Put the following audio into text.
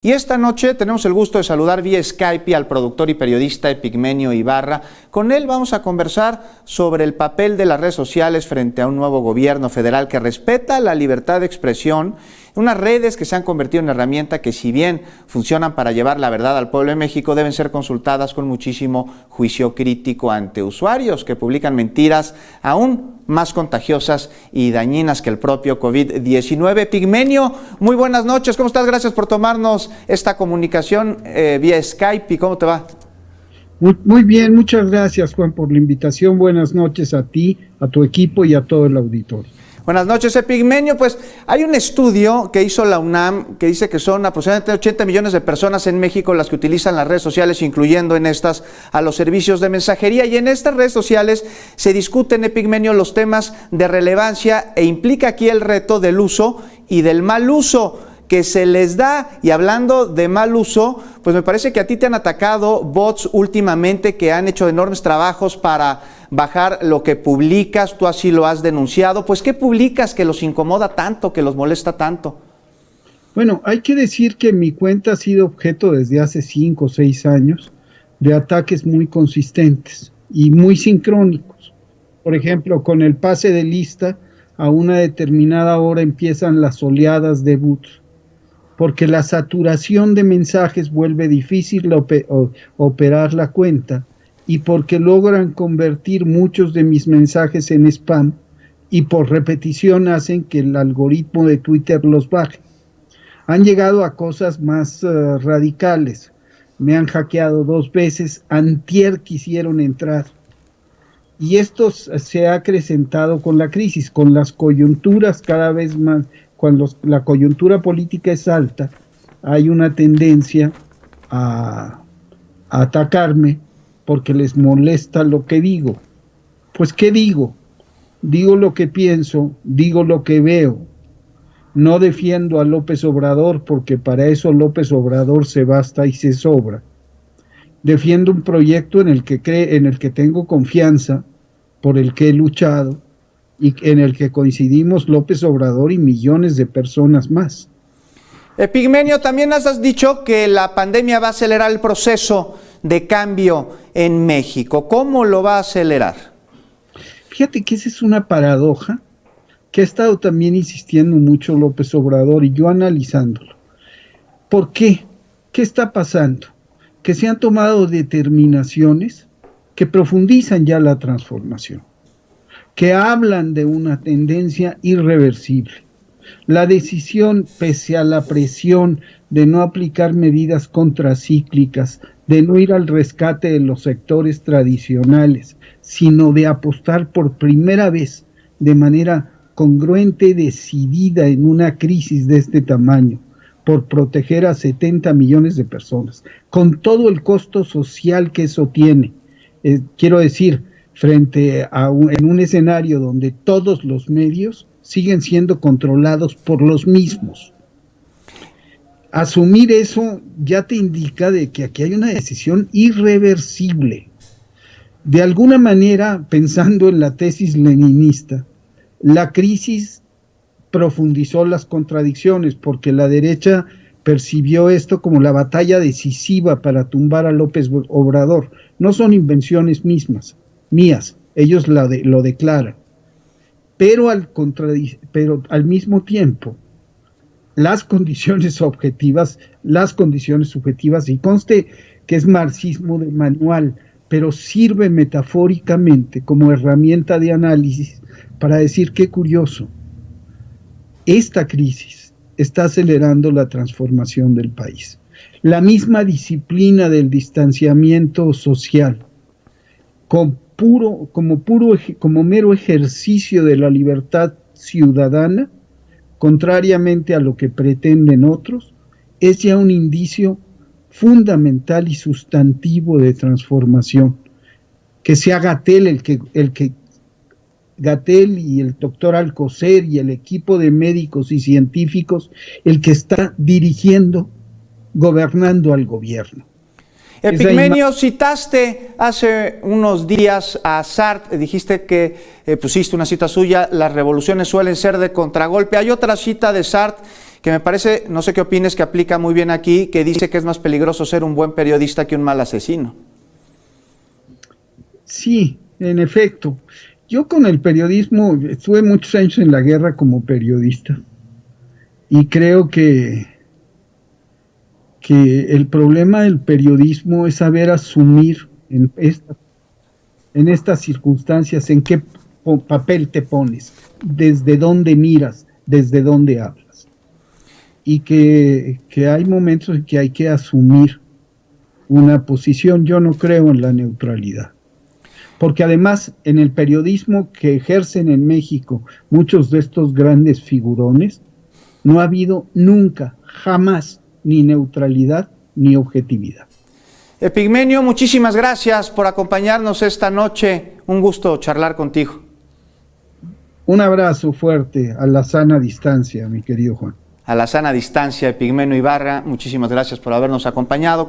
Y esta noche tenemos el gusto de saludar vía Skype al productor y periodista Epigmenio Ibarra. Con él vamos a conversar sobre el papel de las redes sociales frente a un nuevo gobierno federal que respeta la libertad de expresión, unas redes que se han convertido en herramienta que, si bien funcionan para llevar la verdad al pueblo de México, deben ser consultadas con muchísimo juicio crítico ante usuarios que publican mentiras aún más contagiosas y dañinas que el propio COVID-19. Epigmenio, muy buenas noches, ¿cómo estás? Gracias por tomarnos esta comunicación vía Skype. ¿Y cómo te va? Muy bien, muchas gracias, Juan, por la invitación. Buenas noches a ti, a tu equipo y a todo el auditorio. Buenas noches, Epigmenio. Pues hay un estudio que hizo la UNAM que dice que son aproximadamente 80 millones de personas en México las que utilizan las redes sociales, incluyendo en estas a los servicios de mensajería. Y en estas redes sociales se discuten, Epigmenio, los temas de relevancia e implica aquí el reto del uso y del mal uso que se les da. Y hablando de mal uso, pues me parece que a ti te han atacado bots últimamente que han hecho enormes trabajos para bajar lo que publicas, tú así lo has denunciado. Pues, ¿qué publicas que los incomoda tanto, que los molesta tanto? Bueno, hay que decir que mi cuenta ha sido objeto desde hace 5 o 6 años de ataques muy consistentes y muy sincrónicos. Por ejemplo, con el pase de lista, a una determinada hora empiezan las oleadas de bots, porque la saturación de mensajes vuelve difícil operar la cuenta, y porque logran convertir muchos de mis mensajes en spam, y por repetición hacen que el algoritmo de Twitter los baje. Han llegado a cosas más radicales. Me han hackeado 2 veces, antier quisieron entrar. Y esto se ha acrecentado con la crisis, con las coyunturas cada vez más. Cuando la coyuntura política es alta, hay una tendencia a atacarme porque les molesta lo que digo. Pues, ¿qué digo? Digo lo que pienso, digo lo que veo. No defiendo a López Obrador porque para eso López Obrador se basta y se sobra. Defiendo un proyecto en el que tengo confianza, por el que he luchado, y en el que coincidimos López Obrador y millones de personas más. Epigmenio, también has dicho que la pandemia va a acelerar el proceso de cambio en México. ¿Cómo lo va a acelerar? Fíjate que esa es una paradoja que ha estado también insistiendo mucho López Obrador y yo analizándolo. ¿Por qué? ¿Qué está pasando? Que se han tomado determinaciones que profundizan ya la transformación, que hablan de una tendencia irreversible. La decisión, pese a la presión de no aplicar medidas contracíclicas, de no ir al rescate de los sectores tradicionales, sino de apostar por primera vez de manera congruente, decidida en una crisis de este tamaño, por proteger a 70 millones de personas, con todo el costo social que eso tiene. Quiero decir, frente a en un escenario donde todos los medios siguen siendo controlados por los mismos. Asumir eso ya te indica de que aquí hay una decisión irreversible. De alguna manera, pensando en la tesis leninista, la crisis profundizó las contradicciones porque la derecha percibió esto como la batalla decisiva para tumbar a López Obrador. No son invenciones mías, ellos lo declaran. Pero al mismo tiempo, las condiciones objetivas, las condiciones subjetivas, y conste que es marxismo de manual, pero sirve metafóricamente como herramienta de análisis para decir qué curioso, esta crisis está acelerando la transformación del país. La misma disciplina del distanciamiento social, como mero ejercicio de la libertad ciudadana, contrariamente a lo que pretenden otros, es ya un indicio fundamental y sustantivo de transformación. Que sea Gatell Gatell y el doctor Alcocer y el equipo de médicos y científicos el que está dirigiendo, gobernando al gobierno. Epigmenio, citaste hace unos días a Sartre, dijiste que pusiste una cita suya, las revoluciones suelen ser de contragolpe. Hay otra cita de Sartre que me parece, no sé qué opines, que aplica muy bien aquí, que dice que es más peligroso ser un buen periodista que un mal asesino. Sí, en efecto. Yo con el periodismo estuve muchos años en la guerra como periodista y creo que el problema del periodismo es saber asumir en estas circunstancias en qué papel te pones, desde dónde miras, desde dónde hablas. Y que hay momentos en que hay que asumir una posición. Yo no creo en la neutralidad. Porque además en el periodismo que ejercen en México muchos de estos grandes figurones, no ha habido nunca, jamás, ni neutralidad ni objetividad. Epigmenio, muchísimas gracias por acompañarnos esta noche. Un gusto charlar contigo. Un abrazo fuerte a la sana distancia, mi querido Juan. A la sana distancia, Epigmenio Ibarra, muchísimas gracias por habernos acompañado.